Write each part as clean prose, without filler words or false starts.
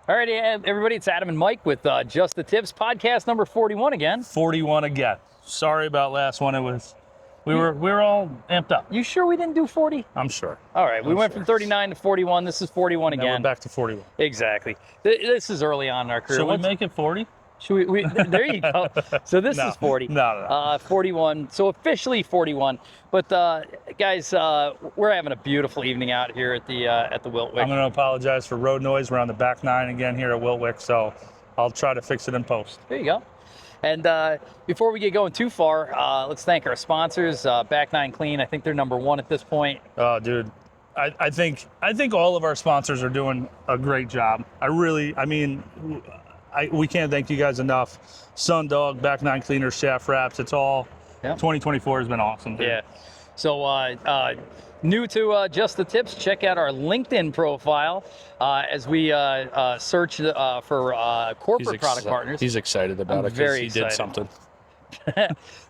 All right, everybody, it's Adam and Mike with Just the Tips podcast number 41 again. 41 again. Sorry about last one. We were all amped up. You sure we didn't do 40? I'm sure. All right, we went from 39 to 41. This is 41 Now again. we're back to 41. Exactly. This is early on in our career. Should we make it 40? Should we there you go. So this is 40. No. 41. So officially 41. But guys, we're having a beautiful evening out here at the Wiltwyck. I'm going to apologize for road noise. We're on the back nine again here at Wiltwyck, so I'll try to fix it in post. There you go. And before we get going too far, let's thank our sponsors, Back Nine Clean. I think they're number one at this point. Oh, dude. I think all of our sponsors are doing a great job. We can't thank you guys enough. Sundog, Back Nine Cleaners, Shaft Wraps, it's all. Yeah. 2024 has been awesome, dude. Yeah. So new to Just the Tips, check out our LinkedIn profile as we search for corporate product partners. He's excited about it because he did something.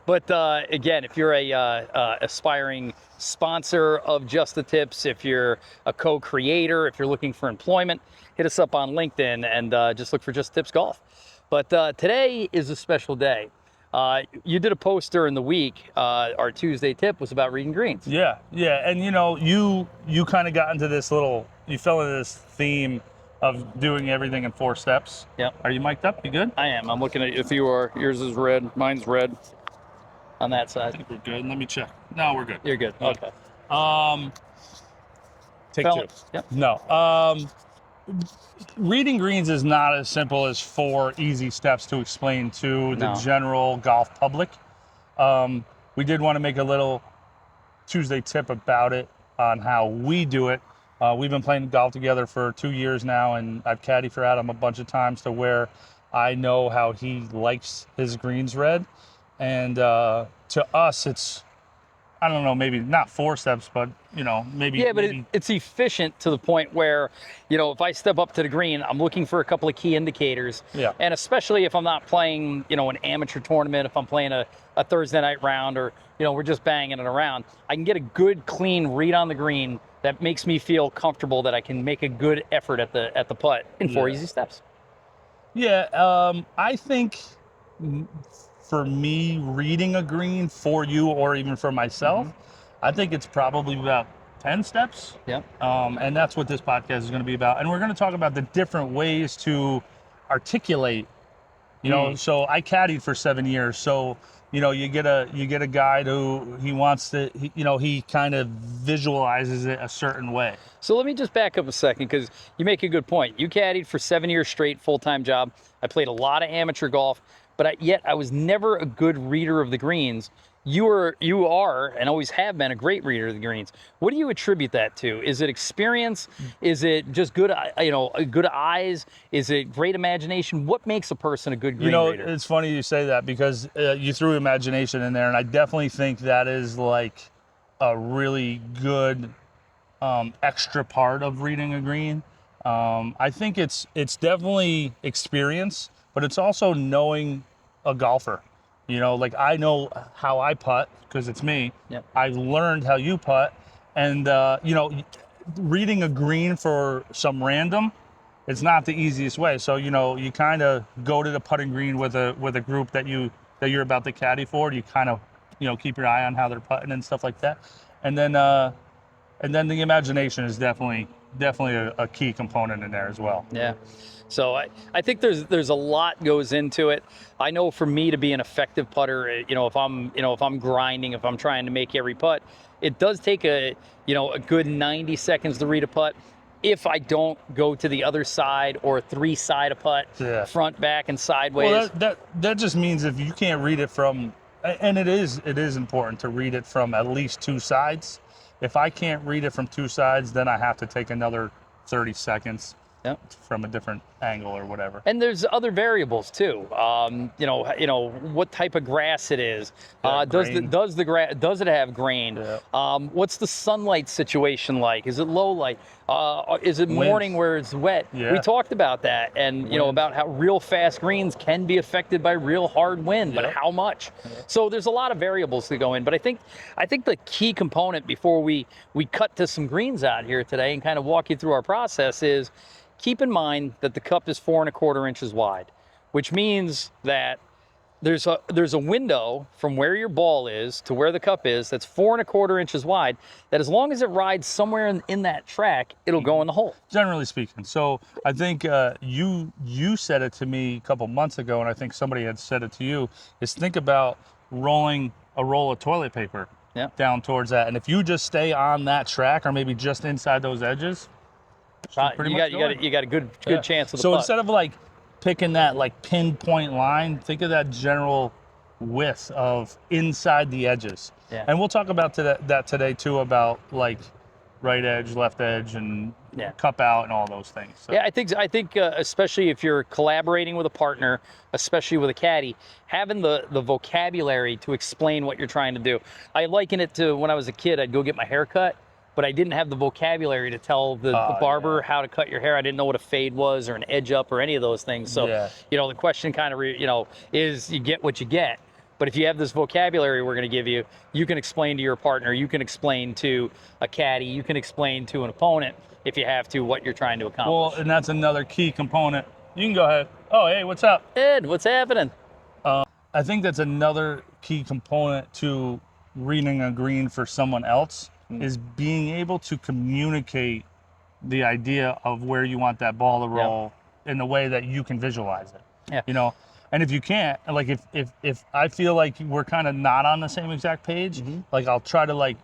But again, if you're a aspiring sponsor of Just the Tips, if you're a co-creator, if you're looking for employment, hit us up on LinkedIn and just look for Just Tips Golf. But today is a special day. You did a post during the week. Our Tuesday tip was about reading greens. Yeah. And you kind of got into this you fell into this theme of doing everything in 4 steps. Yep. Are you mic'd up? You good? I am. I'm looking at if you are. Yours is red. Mine's red on that side. I think we're good. Let me check. No, we're good. You're good. Okay. Take 2. Yep. No. Reading greens is not as simple as 4 easy steps to explain to the general golf public. We did want to make a little Tuesday tip about it on how we do it. We've been playing golf together for 2 years now, and I've caddied for Adam a bunch of times to where I know how he likes his greens read. And to us, it's, I don't know, maybe not 4 steps, but, maybe. Yeah, but it's efficient to the point where, if I step up to the green, I'm looking for a couple of key indicators. Yeah. And especially if I'm not playing, an amateur tournament, if I'm playing a Thursday night round or, we're just banging it around, I can get a good, clean read on the green that makes me feel comfortable that I can make a good effort at the putt in 4 easy steps. Yeah, I think for me, reading a green for you or even for myself, I think it's probably about 10 steps. Yeah. And that's what this podcast is going to be about. And we're going to talk about the different ways to articulate, so I caddied for 7 years. So, you get a guy who he kind of visualizes it a certain way. So let me just back up a second because you make a good point. You caddied for 7 years straight, full-time job. I played a lot of amateur golf, but yet I was never a good reader of the greens. You are, and always have been, a great reader of the greens. What do you attribute that to? Is it experience? Is it just good eyes? Is it great imagination? What makes a person a good green reader? It's funny you say that because you threw imagination in there, and I definitely think that is like a really good extra part of reading a green. I think it's definitely experience, but it's also knowing a golfer. I know how I putt because it's me. Yep. I've learned how you putt. And, reading a green for some random, it's not the easiest way. So, you kind of go to the putting green with a group that you're about to caddy for. You kind of, keep your eye on how they're putting and stuff like that. And then the imagination is definitely a key component in there as well. Yeah. So I think there's a lot goes into it. I know for me to be an effective putter, if I'm grinding, if I'm trying to make every putt, it does take a good 90 seconds to read a putt. If I don't go to the other side or 3-side a putt, front, back, and sideways. Well, that just means if you can't read it from, and it is important to read it from at least 2 sides. If I can't read it from 2 sides, then I have to take another 30 seconds. Yep. From a different angle or whatever. And there's other variables too. What type of grass it is. Does it have grain? Yeah. What's the sunlight situation like? Is it low light? Is it morning where it's wet? Yeah. We talked about that, and about how real fast greens can be affected by real hard wind, but how much? Yeah. So there's a lot of variables to go in. But I think the key component before we cut to some greens out here today and kind of walk you through our process is, keep in mind that the cup is 4¼ inches wide, which means that there's a window from where your ball is to where the cup is that's 4¼ inches wide, that as long as it rides somewhere in that track, it'll go in the hole. Generally speaking. So I think you said it to me a couple months ago, and I think somebody had said it to you, is think about rolling a roll of toilet paper down towards that. And if you just stay on that track, or maybe just inside those edges, you got a good chance of the So putt. instead of like picking that like pinpoint line, think of that general width of inside the edges. Yeah. And we'll talk about that today too, about like right edge, left edge, and cup out and all those things. So. Yeah, I think especially if you're collaborating with a partner, especially with a caddy, having the vocabulary to explain what you're trying to do. I liken it to when I was a kid, I'd go get my hair cut, but I didn't have the vocabulary to tell the barber how to cut your hair. I didn't know what a fade was or an edge up or any of those things. So, the question kind of, is you get what you get. But if you have this vocabulary we're going to give you, you can explain to your partner, you can explain to a caddy, you can explain to an opponent, if you have to, what you're trying to accomplish. Well, and that's another key component. You can go ahead. Oh, hey, what's up? Ed, what's happening? I think that's another key component to reading a green for someone else, is being able to communicate the idea of where you want that ball to roll in the way that you can visualize it. Yeah. And if you can't, like if I feel like we're kind of not on the same exact page, like I'll try to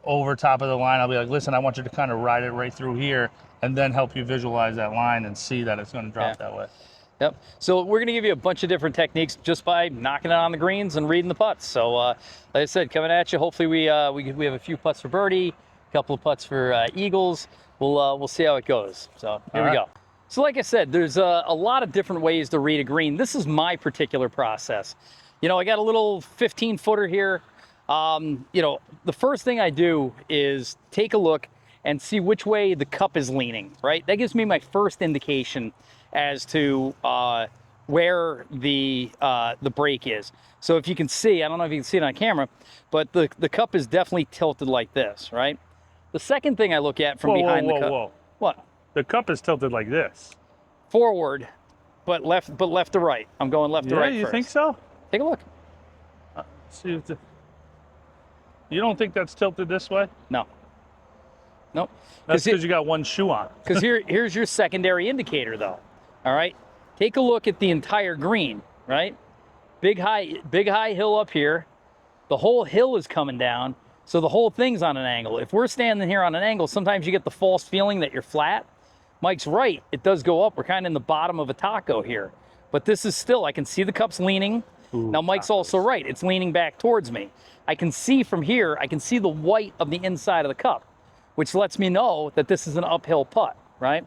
over top of the line, I'll be like, listen, I want you to kind of ride it right through here, and then help you visualize that line and see that it's going to drop that way. Yep. So we're going to give you a bunch of different techniques just by knocking it on the greens and reading the putts. So like I said, coming at you, hopefully we have a few putts for birdie, a couple of putts for eagles. We'll see how it goes. So here we go. So like I said, there's a lot of different ways to read a green. This is my particular process. I got a little 15-footer here. The first thing I do is take a look and see which way the cup is leaning, right? That gives me my first indication as to where the break is. So if you can see, I don't know if you can see it on camera, but the cup is definitely tilted like this, right? The second thing I look at from behind the cup. Whoa. What? The cup is tilted like this. Forward, but left to right. I'm going left to right You first. think so? Take a look. See if you don't think that's tilted this way? No. Nope. That's because you got one shoe on. Because here's your secondary indicator, though. All right. Take a look at the entire green, right? Big high hill up here. The whole hill is coming down, so the whole thing's on an angle. If we're standing here on an angle, sometimes you get the false feeling that you're flat. Mike's right. It does go up. We're kind of in the bottom of a taco here. But this is still, I can see the cup's leaning. Ooh, now, Mike's also right. It's leaning back towards me. I can see from here, I can see the white of the inside of the cup, which lets me know that this is an uphill putt, right?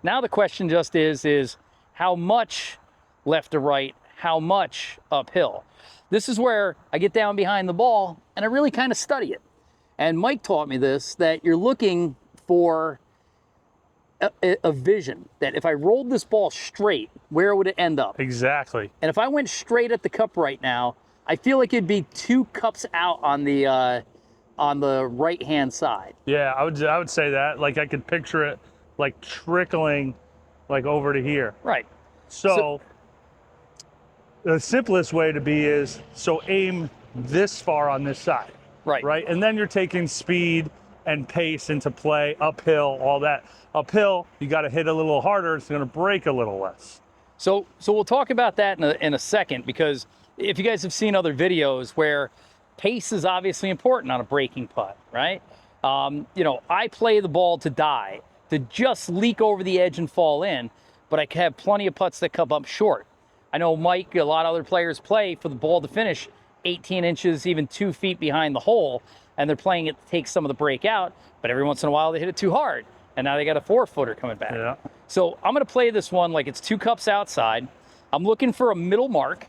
Now the question just is how much left to right, how much uphill? This is where I get down behind the ball and I really kind of study it. And Mike taught me this, that you're looking for a vision, that if I rolled this ball straight, where would it end up? Exactly. And if I went straight at the cup right now, I feel like it'd be 2 cups out on the right-hand side. Yeah, I would say that. Like I could picture it like trickling like over to here. Right. So the simplest way to be is, so aim this far on this side. Right. Right. And then you're taking speed and pace into play, uphill, all that. Uphill, you got to hit a little harder. It's going to break a little less. So we'll talk about that in a second, because if you guys have seen other videos where pace is obviously important on a breaking putt, right? I play the ball to die, to just leak over the edge and fall in, but I have plenty of putts that come up short. I know Mike, a lot of other players play for the ball to finish 18 inches, even 2 feet behind the hole, and they're playing it to take some of the break out, but every once in a while they hit it too hard, and now they got a 4-footer coming back. Yeah. So I'm going to play this one like it's 2 cups outside. I'm looking for a middle mark.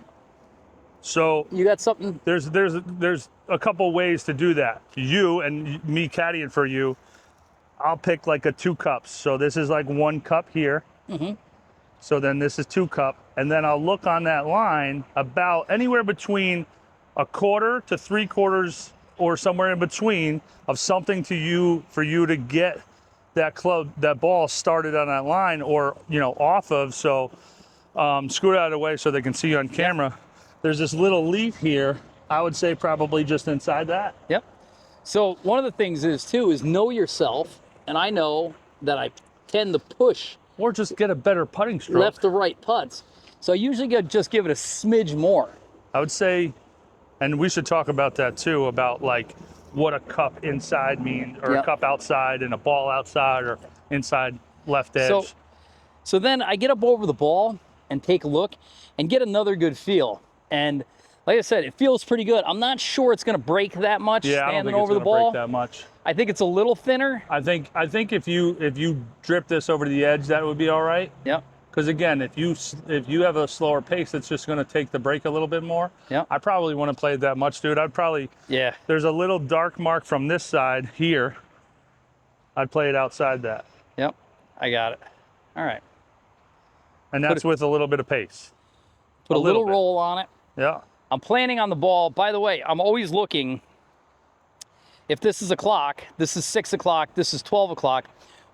So you got something? There's a couple ways to do that. You and me caddying for you, I'll pick like a 2 cups. So this is like 1 cup here. Mm-hmm. So then this is 2 cup, and then I'll look on that line about anywhere between 1/4 to 3/4 or somewhere in between of something for you to get that ball started on that line or, you know, off of. So scoot out of the way so they can see you on camera. Yep. There's this little leaf here. I would say probably just inside that. Yep. So one of the things is too is know yourself, and I know that I tend to push or just get a better putting stroke, left to right putts. So I usually just give it a smidge more. I would say, and we should talk about that too, about like what a cup inside means, or a cup outside and a ball outside or inside left edge. So then I get up over the ball and take a look and get another good feel. And like I said, it feels pretty good. I'm not sure it's going to break that much standing over the ball. I don't think it's going to break that much. I think it's a little thinner. I think if you drip this over the edge, that would be all right. Yep. Because again, if you have a slower pace, it's just going to take the break a little bit more. Yep. I probably wouldn't play it that much, dude. I'd probably There's a little dark mark from this side here. I'd play it outside that. Yep. I got it. All right. And that's with a little bit of pace. Put a little roll on it. Yeah. I'm planning on the ball. By the way, I'm always looking. If this is a clock, this is 6 o'clock, this is 12 o'clock,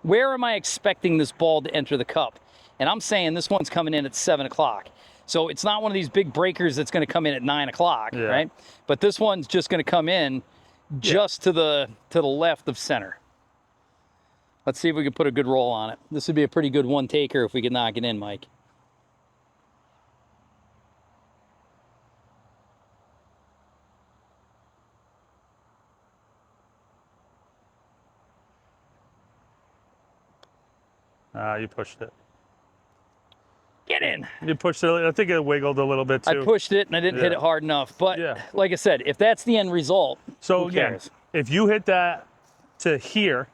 where am I expecting this ball to enter the cup? And I'm saying this one's coming in at 7 o'clock. So it's not one of these big breakers that's going to come in at 9 o'clock, right? But this one's just going to come in just to the left of center. Let's see if we can put a good roll on it. This would be a pretty good one taker if we could knock it in, Mike. You pushed it. Get in. You pushed it. I think it wiggled a little bit too. I pushed it and I didn't hit it hard enough. But like I said, if that's the end result, so who cares? If you hit that to here,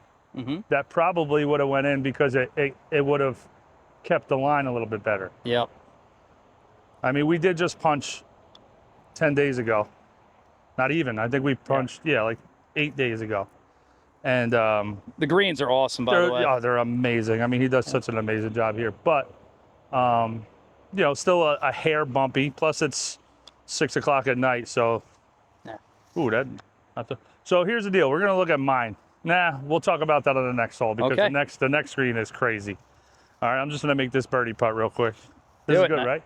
that probably would have went in because it would have kept the line a little bit better. Yep. I mean, we did just punch 10 days ago. Not even. I think we punched, like 8 days ago. And the greens are awesome, by the way. Oh, they're amazing. I mean, he does such an amazing job here. But, you know, still a hair bumpy. Plus, it's 6 o'clock at night. So, so here's the deal. We're going to look at mine. Nah, we'll talk about that on the next hole because the next green is crazy. All right, I'm just going to make this birdie putt real quick. This is good, right?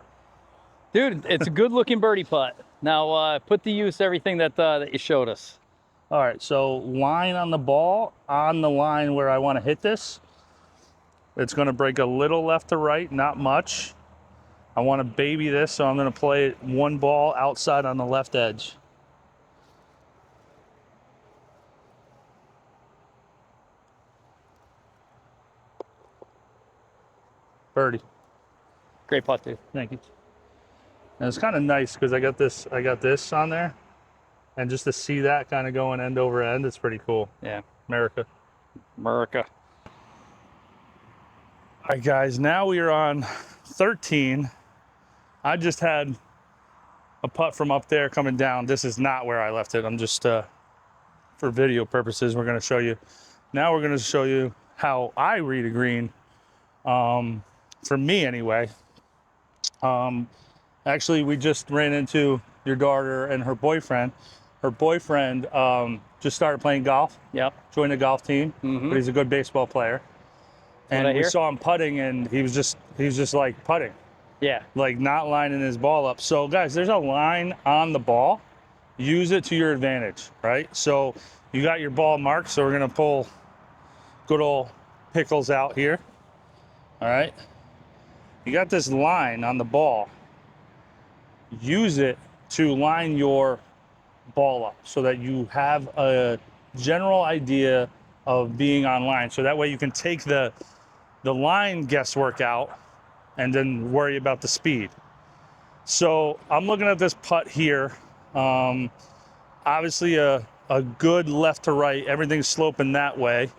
Dude, it's a good-looking birdie putt. Now, put to use everything that you showed us. All right, so line on the ball, on the line where I want to hit this. It's going to break a little left to right, not much. I want to baby this, so I'm going to play it one ball outside on the left edge. Birdie. Great putt, dude. Thank you. And it's kind of nice because I got this on there. And just to see that kind of going end over end, it's pretty cool. Yeah. America. All right, guys, now we are on 13. I just had a putt from up there coming down. This is not where I left it. I'm just, for video purposes, we're going to show you. Now we're going to show you how I read a green, for me anyway. Actually, we just ran into your daughter and her boyfriend. Her boyfriend just started playing golf. Yep. Joined a golf team, but he's a good baseball player. And we saw him putting, and he was just like putting. Yeah. Like not lining his ball up. So guys, there's a line on the ball. Use it to your advantage, right? So you got your ball marked. So we're gonna pull good old Pickles out here. All right. You got this line on the ball. Use it to line your ball up so that you have a general idea of being online. So that way you can take the line guesswork out and then worry about the speed. So I'm looking at this putt here. Obviously a good left to right, everything's sloping that way.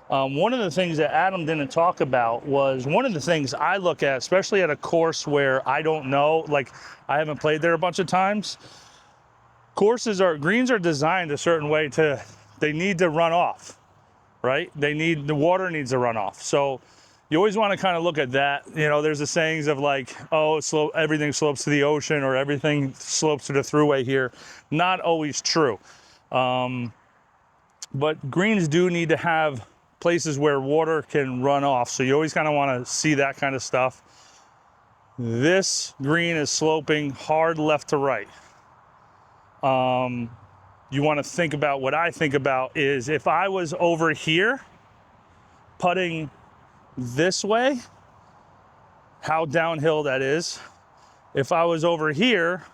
One of the things that Adam didn't talk about was one of the things I look at, especially at a course where I don't know, like I haven't played there a bunch of times. Greens are designed a certain way they need to run off, right? The water needs to run off. So you always want to kind of look at that. You know, there's the sayings of like, oh, everything slopes to the ocean or everything slopes to the thruway here. Not always true. But greens do need to have places where water can run off. So you always kind of want to see that kind of stuff. This green is sloping hard left to right. You want to think about what I think about is if I was over here putting this way, how downhill that is. If I was over here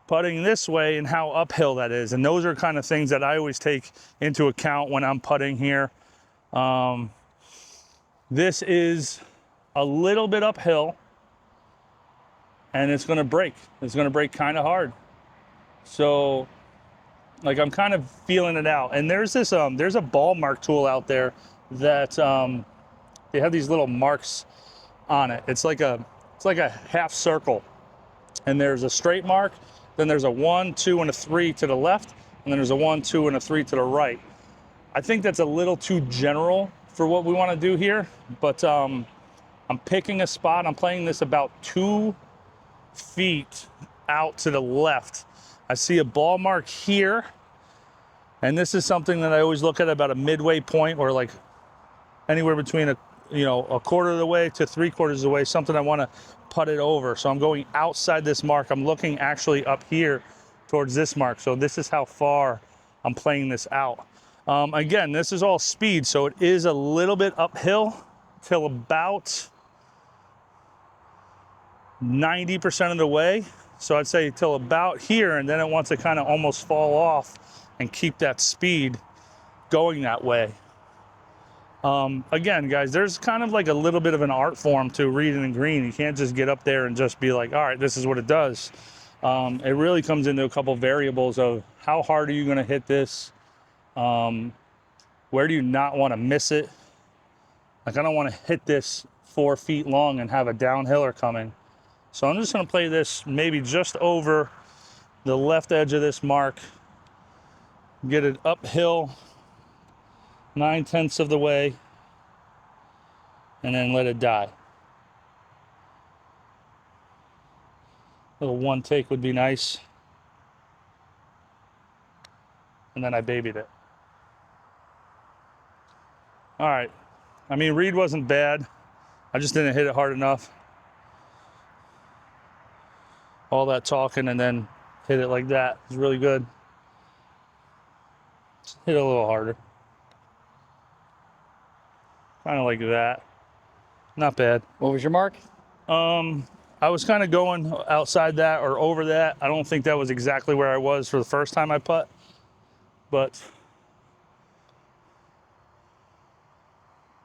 putting this way and how uphill that is. And those are kind of things that I always take into account when I'm putting here. This is a little bit uphill and it's going to break. It's going to break kind of hard. So like I'm kind of feeling it out. And there's this, there's a ball mark tool out there that they have these little marks on it. It's like a half circle. And there's a straight mark, then there's a 1, 2, and a 3 to the left, and then there's a 1, 2, and a 3 to the right. I think that's a little too general for what we want to do here, but I'm picking a spot. I'm playing this about 2 feet out to the left. I see a ball mark here, and this is something that I always look at about a midway point, or like anywhere between a quarter of the way to 3/4 of the way, something I want to putt it over. So I'm going outside this mark. I'm looking actually up here towards this mark. So this is how far I'm playing this out. Again, this is all speed, so it is a little bit uphill till about 90% of the way. So I'd say till about here, and then it wants to kind of almost fall off and keep that speed going that way. Again, guys, there's kind of like a little bit of an art form to reading the green. You can't just get up there and just be like, all right, this is what it does. It really comes into a couple variables of how hard are you going to hit this? Where do you not want to miss it? Like, I don't want to hit this 4 feet long and have a downhiller coming. So I'm just going to play this maybe just over the left edge of this mark, get it uphill 9/10 of the way, and then let it die. A little one take would be nice. And then I babied it. All right. I mean, read wasn't bad. I just didn't hit it hard enough. All that talking and then hit it like that is really good. Just hit it a little harder. Kind of like that. Not bad. What was your mark? I was kind of going outside that or over that. I don't think that was exactly where I was for the first time I putt, but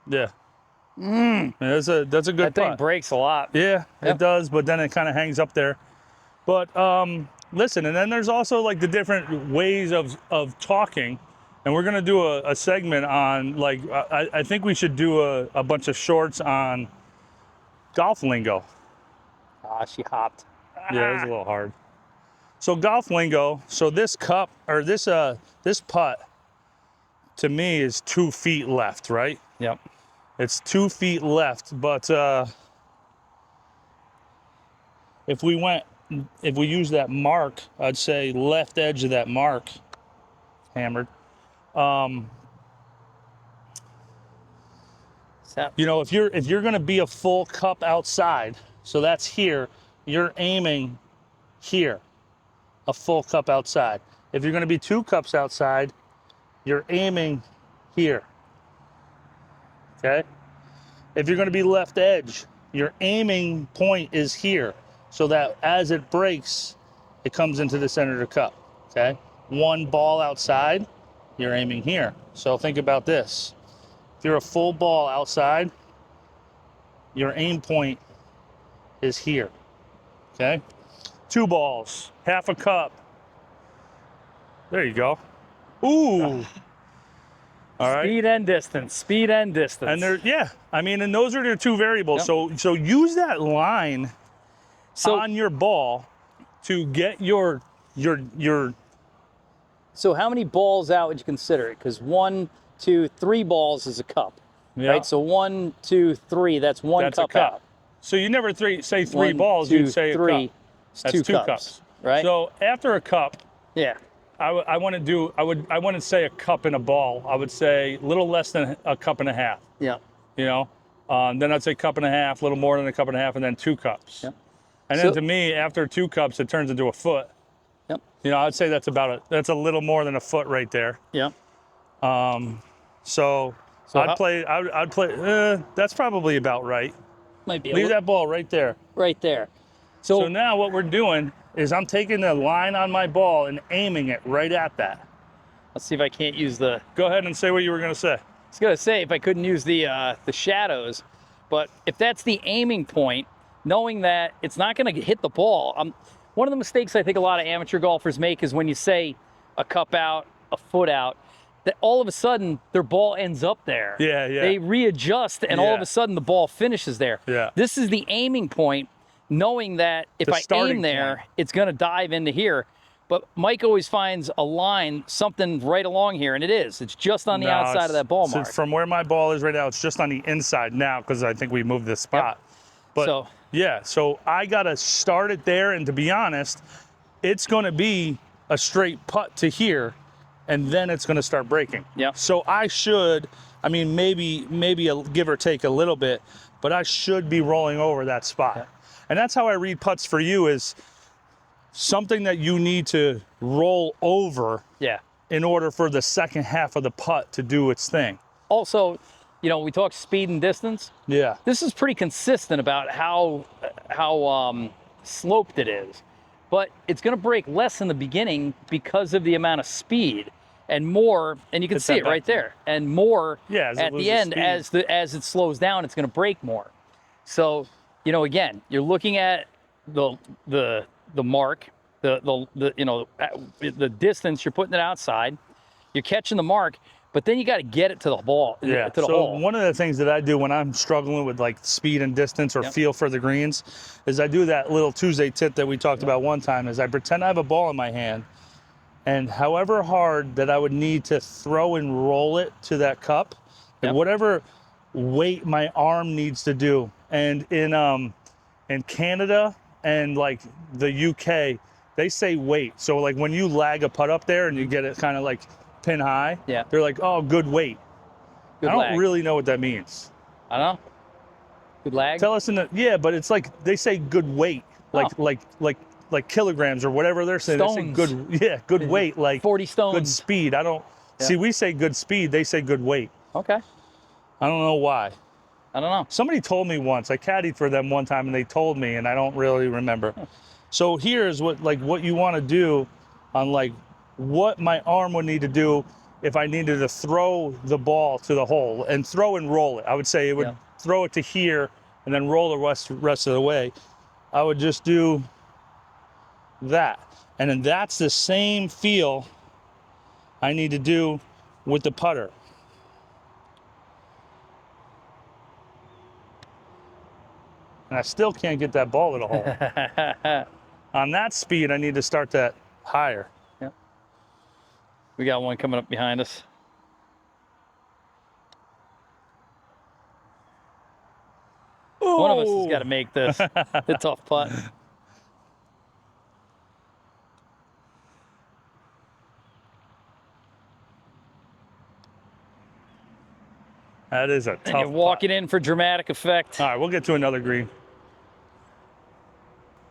yeah. That's a good That thing putt. breaks a lot. Yeah, Yep. It does, but then it kind of hangs up there. But listen, and then there's also like the different ways of talking. And we're going to do a segment on, like, I think we should do a bunch of shorts on golf lingo. Ah, she hopped. Yeah, it was a little hard. So golf lingo, so this cup, or this putt, to me is 2 feet left, right? Yep. It's 2 feet left, but if we use that mark, I'd say left edge of that mark, hammered. You know, if you're going to be a full cup outside, so that's here, you're aiming here, a full cup outside. If you're going to be 2 cups outside, you're aiming here. Okay? If you're going to be left edge, your aiming point is here, so that as it breaks, it comes into the center of the cup. Okay? 1 ball outside, you're aiming here. So think about this. If you're a full ball outside, your aim point is here. Okay? 2 balls, half a cup. There you go. Ooh. All right. Speed and distance. Speed and distance. And there, yeah. I mean, and those are the 2 variables. Yep. So use that line on your ball to get your. So how many balls out would you consider it? Because 1, 2, 3 balls is a cup, Yeah. right? So 1, 2, 3. That's one That's cup, a cup. out. So you never say 3 1, balls. 2, You'd say 3. a cup. It's That's 2 cups, right? So after a cup, yeah. I wouldn't say a cup and a ball. I would say a little less than a cup and a half. Yeah. You know, then I'd say cup and a half, a little more than a cup and a half, and then 2 cups. Yep. And then to me, after 2 cups, it turns into a foot. Yep. You know, I'd say that's that's a little more than a foot right there. Yeah. So I'd play. That's probably about right. Might be. Leave that ball right there. Right there. So now what we're doing is I'm taking the line on my ball and aiming it right at that. Let's see if I can't use the. Go ahead and say what you were going to say. I was gonna say if I couldn't use the shadows, but if that's the aiming point, knowing that it's not gonna hit the ball. One of the mistakes I think a lot of amateur golfers make is when you say a cup out, a foot out, that all of a sudden their ball ends up there. Yeah, yeah. They readjust and all of a sudden the ball finishes there. Yeah. This is the aiming point, knowing that if I aim there, it's gonna dive into here. But Mike always finds a line, something right along here, and it is. It's just on the outside of that ball mark. From where my ball is right now, it's just on the inside now because I think we moved this spot. Yep. But yeah, so I got to start it there, and to be honest, it's going to be a straight putt to here, and then it's going to start breaking. Yeah. So I should, I mean, maybe give or take a little bit, but I should be rolling over that spot. Yeah. And that's how I read putts for you is something that you need to roll over in order for the second half of the putt to do its thing. Also, you know, we talk speed and distance. Yeah. This is pretty consistent about how sloped it is. But it's going to break less in the beginning because of the amount of speed and more, and you can see it right there, and more at the end as it slows down, it's going to break more. So, you know, again, you're looking at the mark, the distance, you're putting it outside, you're catching the mark, but then you got to get it to the ball, to the hole. One of the things that I do when I'm struggling with like speed and distance or feel for the greens is I do that little Tuesday tip that we talked about one time is I pretend I have a ball in my hand, and however hard that I would need to throw and roll it to that cup, and whatever weight my arm needs to do. And in Canada and like the UK, they say weight. So like when you lag a putt up there and you get it kind of like pin high, they're like, oh, good weight. I don't really know what that means. I don't know. Good lag? Tell us but it's like they say good weight, like kilograms or whatever they're saying. Stones. They say good weight, like 40 stones. Good speed. I don't see. We say good speed. They say good weight. Okay. I don't know why. I don't know. Somebody told me once. I caddied for them one time, and they told me, and I don't really remember. So here's what you want to do on like what my arm would need to do if I needed to throw the ball to the hole and throw and roll it. I would say it would throw it to here and then roll the rest of the way. I would just do that. And then that's the same feel I need to do with the putter. And I still can't get that ball to the hole. On that speed, I need to start that higher. Yeah. We got one coming up behind us. Ooh. One of us has got to make this the tough putt. That is a tough and you're walking in for dramatic effect. All right, we'll get to another green.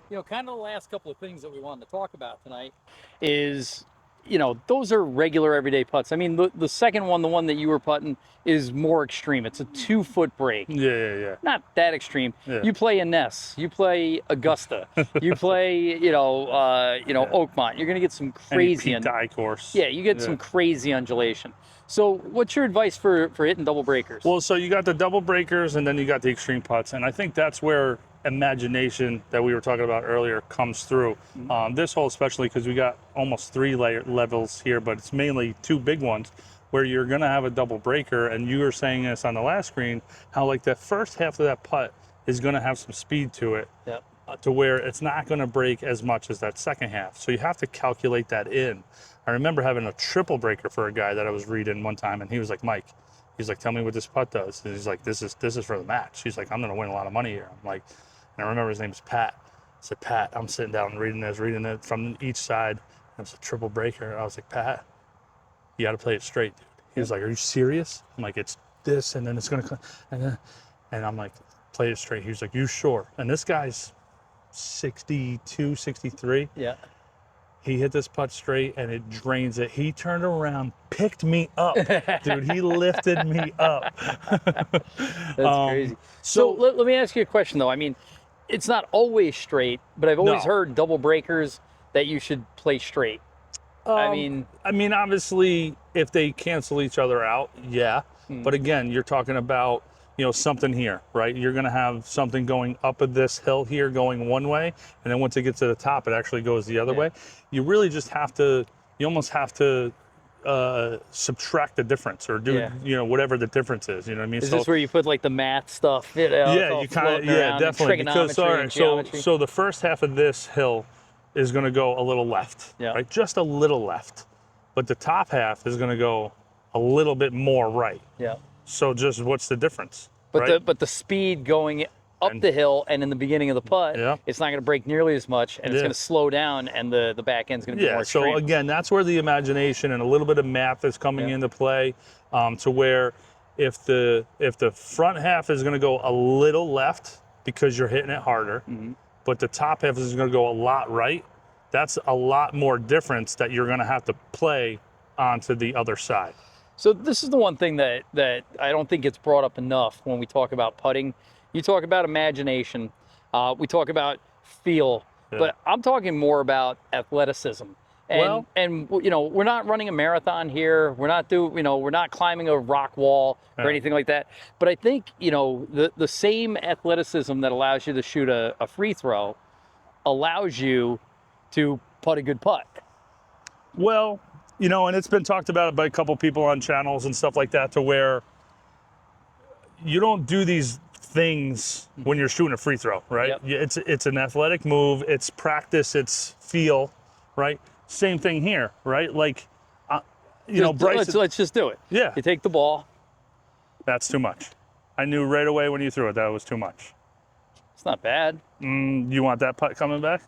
You know, kind of the last couple of things that we wanted to talk about tonight is, you know, those are regular everyday putts. I mean, the second one, the one that you were putting, is more extreme. It's a 2-foot break. Yeah. Not that extreme. Yeah. You play a Ness, you play Augusta, you play, Oakmont. You're going to get some crazy course. Yeah, you get some crazy undulation. So what's your advice for hitting double breakers? Well, so you got the double breakers and then you got the extreme putts. And I think that's where imagination that we were talking about earlier comes through. This hole especially because we got almost 3 levels here, but it's mainly 2 big ones where you're going to have a double breaker. And you were saying this on the last screen, how like the first half of that putt is going to have some speed to it. Yep. To where it's not going to break as much as that second half. So you have to calculate that in. I remember having a triple breaker for a guy that I was reading one time, and he was like, Mike, he's like, tell me what this putt does. And he's like, this is for the match. He's like, I'm going to win a lot of money here. I'm like, and I remember his name is Pat. I said, Pat, I'm sitting down reading it from each side. It was a triple breaker. I was like, Pat, you got to play it straight, dude. He was like, are you serious? I'm like, it's this, and then it's going to, and I'm like, play it straight. He was like, you sure? And this guy's 62, 63. Yeah. He hit this putt straight, and it drains it. He turned around, picked me up. Dude, he lifted me up. That's crazy. So let me ask you a question, though. I mean, it's not always straight, but I've always heard double breakers that you should play straight. I mean, obviously, if they cancel each other out, yeah. But again, you're talking about, you know, something here, right? You're going to have something going up at this hill here going one way, and then once it gets to the top, it actually goes the other way. You really just have to, you almost have to subtract the difference or do, you know, whatever the difference is, you know what I mean? Is this where you put like the math stuff? You know, yeah, you kind of, definitely. Because, so the first half of this hill is going to go a little left, right? Just a little left. But the top half is going to go a little bit more right. Yeah. So just what's the difference? But the speed going up the hill and in the beginning of the putt, it's not going to break nearly as much, and it's going to slow down, and the back end's going to be more straight. So again, that's where the imagination and a little bit of math is coming into play, to where if the front half is going to go a little left because you're hitting it harder, but the top half is going to go a lot right, that's a lot more difference that you're going to have to play onto the other side. So this is the one thing that I don't think gets brought up enough when we talk about putting. You talk about imagination, we talk about feel, but I'm talking more about athleticism. And you know, we're not running a marathon here. We're not we're not climbing a rock wall or anything like that. But I think, you know, the same athleticism that allows you to shoot a free throw allows you to putt a good putt. Well, you know, and it's been talked about by a couple people on channels and stuff like that, to where you don't do these things when you're shooting a free throw, right? It's an athletic move, it's practice, it's feel, right? Same thing here, right? Like, you know, Bryce. Let's just do it. Yeah. You take the ball. That's too much. I knew right away when you threw it that was too much. It's not bad. You want that putt coming back?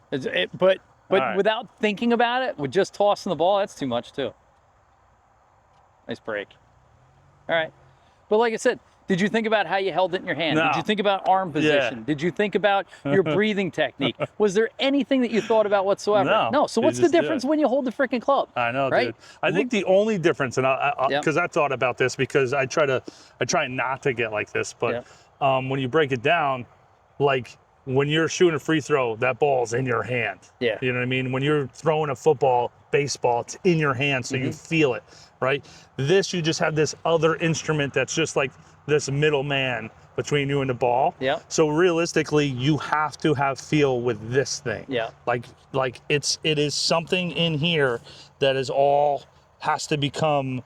But without thinking about it, with just tossing the ball, that's too much too. Nice break. All right. But like I said, did you think about how you held it in your hand? No. Did you think about arm position? Did you think about your breathing technique? Was there anything that you thought about whatsoever? No. So what's the difference when you hold the freaking club? I know, right? Dude. I think the only difference, and because I thought about this, because I try not to get like this, but when you break it down, like when you're shooting a free throw, that ball's in your hand. Yeah. You know what I mean? When you're throwing a football, baseball, it's in your hand, so you feel it, right? This, you just have this other instrument that's just like this middleman between you and the ball. Yeah. So realistically, you have to have feel with this thing. Yeah. Like it is something in here that is all has to become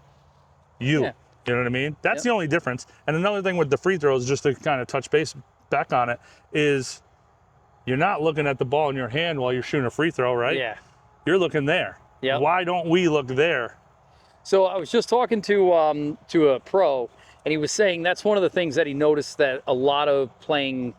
you. Yeah. You know what I mean? That's the only difference. And another thing with the free throws, just to kind of touch base back on it, is you're not looking at the ball in your hand while you're shooting a free throw, right? Yeah. You're looking there. Yeah. Why don't we look there? So I was just talking to a pro, and he was saying that's one of the things that he noticed that a lot of playing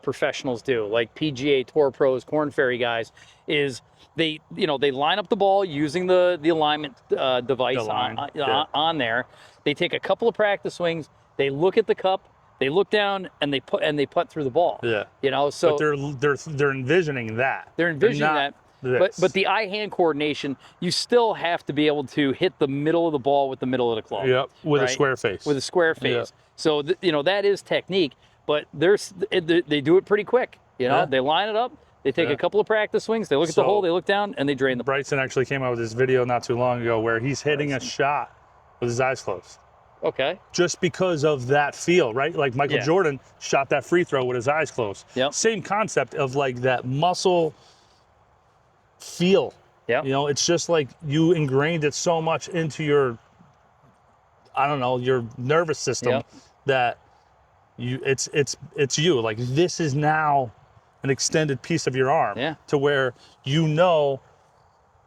professionals do, like PGA Tour pros, Korn Ferry guys, is they line up the ball using the alignment device on there. They take a couple of practice swings. They look at the cup. They look down and they putt through the ball. Yeah. You know, so they're envisioning that. They're envisioning that. But the eye-hand coordination, you still have to be able to hit the middle of the ball with the middle of the club. Yep, with a square face. With a square face. Yep. So that is technique, but they do it pretty quick. You know, they line it up. They take a couple of practice swings. They look at the hole. They look down, and they drain the. Bryson actually came out with this video not too long ago where he's hitting a shot with his eyes closed. Okay. Just because of that feel, right? Like Michael Jordan shot that free throw with his eyes closed. Yep. Same concept of like that muscle feel. Yeah. You know, it's just like you ingrained it so much into your, I don't know, your nervous system that it's you. Like this is now an extended piece of your arm to where you know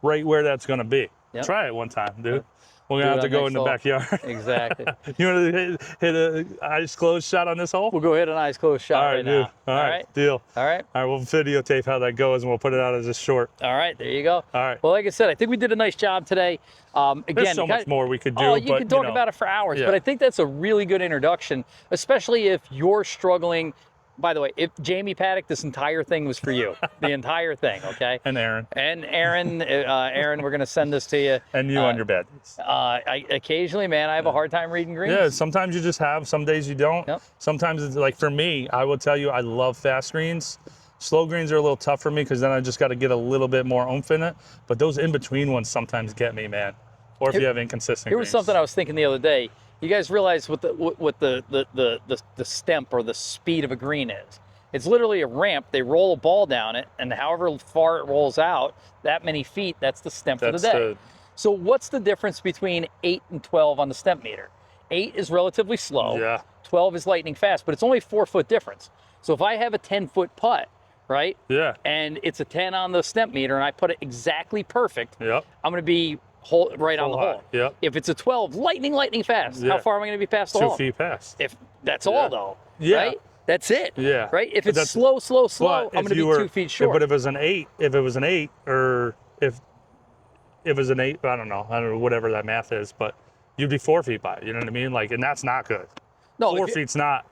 right where that's going to be. Yep. Try it one time, dude. We're gonna have to go in the backyard. Exactly. You want to hit a eyes closed shot on this hole? We'll go ahead and eyes closed shot right dude. now. All right, deal. All right. All right, we'll videotape how that goes and we'll put it out as a short. All right, there you go. All right. Well, like I said, I think we did a nice job today. Again, there's so much more we could do. Oh, you but, could talk about it for hours, yeah. but I think that's a really good introduction, especially if you're struggling. By the way, if Jamie Paddock, this entire thing was for you. The entire thing, okay? And Aaron. And Aaron, we're going to send this to you. And you on your bed. Occasionally, man, I have a hard time reading greens. Yeah, sometimes you just have, some days you don't. Yep. Sometimes it's like, for me, I will tell you, I love fast greens. Slow greens are a little tough for me because then I just got to get a little bit more oomph in it. But those in-between ones sometimes get me, man. Or if you have inconsistent Here was something I was thinking the other day. You guys realize what the stemp or the speed of a green is? It's literally a ramp. They roll a ball down it, and however far it rolls out, that many feet, that's the stemp for the day. So what's the difference between 8 and 12 on the stemp meter? 8 is relatively slow. Yeah. 12 is lightning fast, but it's only a 4-foot difference. So if I have a 10-foot putt, right? Yeah. And it's a 10 on the stemp meter, and I put it exactly perfect. Yep. I'm going to be right on the hole. Yep. If it's a 12, lightning fast. Yeah. How far am I going to be past the hole? 2 feet past. If that's all though. Yeah. Right? That's it. Yeah. Right? If it's slow, I'm going to be 2 feet short. But if it was an 8, or if it was an 8, I don't know, whatever that math is, but you'd be 4 feet by. You know what I mean? Like, and that's not good. No, 4 feet's not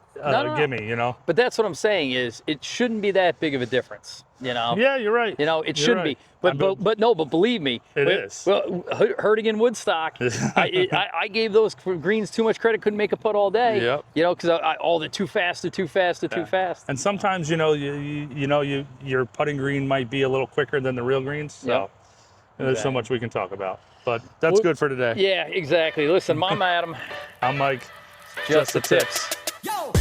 gimme, you know. But that's what I'm saying is it shouldn't be that big of a difference, you know. Yeah, you're right. You know, it shouldn't be. But believe me, it is. Well, hurting in Woodstock, I gave those greens too much credit. Couldn't make a putt all day. Yep. You know, because they're too fast, too fast. And sometimes, you know, your putting green might be a little quicker than the real greens. So there's so much we can talk about. But that's good for today. Yeah, exactly. Listen, I'm Adam. I'm Mike. Just the tips. Yo!